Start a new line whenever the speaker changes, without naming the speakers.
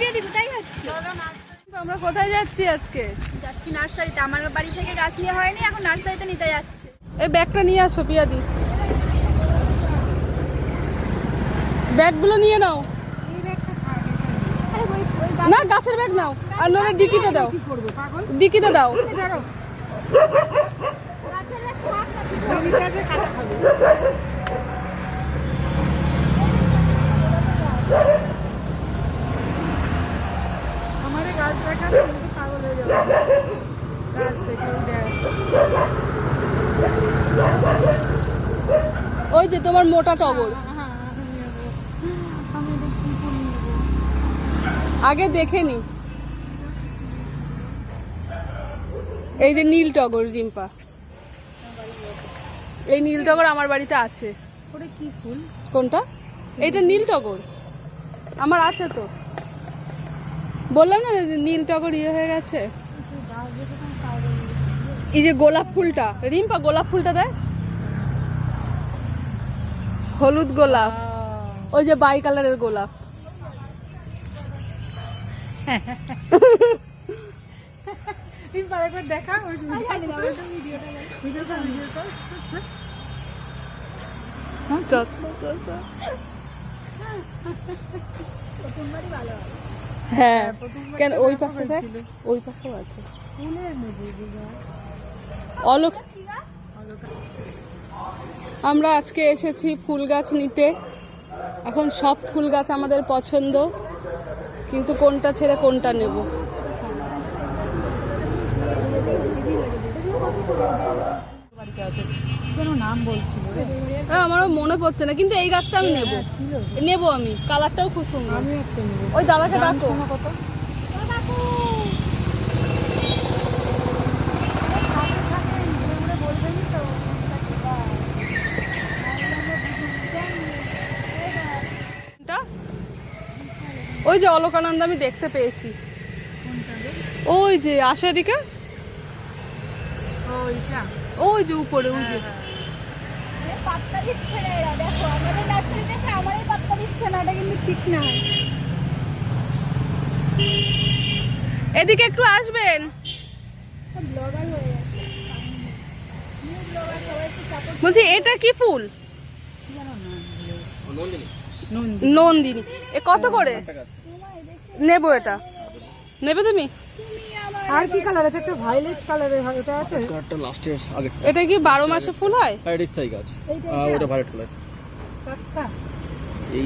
প্রিয়াদি কোথায় যাচ্ছি?
আমরা কোথায় যাচ্ছি আজকে?
যাচ্ছি নার্সারিতে। আমার বাড়ি থেকে গাছ নিয়ে হয়নি, এখন নার্সারিতে নিতে যাচ্ছে।
এই ব্যাগটা নিয়ে আসো প্রিয়াদি, ব্যাগগুলো নিয়ে নাও। না গাছের ব্যাগ নাও, আর নইলে ডিকিতে দাও, ডিকিতে দাও।
আমাদের গাছ দেখা পাগল হয়ে যাবে গাছ থেকে।
ওই যে তোমার মোটা টগর, আগে দেখে নি। এই যে নীল টগর জিম্পা, এই নীল টগর আমার বাড়িতে আছে।
ওটা কি ফুল?
কোনটা? এইটা নীল টগর আমার আছে তো, বললাম না নীল টগর ইয়ে হয়ে গেছে। এই যে গোলাপ ফুলটা, রিম্পা গোলাপ ফুলটা দেয়, হলুদ গোলাপ, ওই যে বাই কালারের গোলাপ।
দেখা
হ্যাঁ কেন ওই পাশে দেখ, ওই পাশেও আছে অলোক। আমরা আজকে এসেছি ফুল গাছ নিতে। এখন সব ফুল গাছ আমাদের পছন্দ, কিন্তু কোনটা ছেড়ে কোনটা নেব।
নাম বলছিল,
আমারও মনে পড়ছে না, কিন্তু এই গাছটা আমি নেব, নেব আমি। কালারটাও খুব সুন্দর।
আমি একটা নেব।
ওই দাদাকে ডাকো।
কত?
ওই যে অলকানন্দ আমি দেখতে পেয়েছি, ওই যে আসো এদিকে, ওই যে উপরে, ওই যে
পাত্তা দিচ্ছে না এরা। দেখো আমাদের নার্সারিতে এসে আমারই পাত্তা দিচ্ছে না, এটা কিন্তু ঠিক না।
এদিকে একটু আসবেন।
ব্লগার হয়ে গেছে, নিউ ব্লগার, সবাই একটু সাপোর্ট।
বলছি এটা কি ফুল? নন্দিনী। এ কত করে নেবো? এটা নেবে তুমি?
আর কি কালার আছে? একটা ভায়োলেট কালারের এটা আছে।
কালারটা লাস্টের আগে।
এটা কি 12 মাসে ফুল হয়?
এটা স্থায়ী গাছ, ওটা ভায়োলেট কালার।
টাটকা।
এই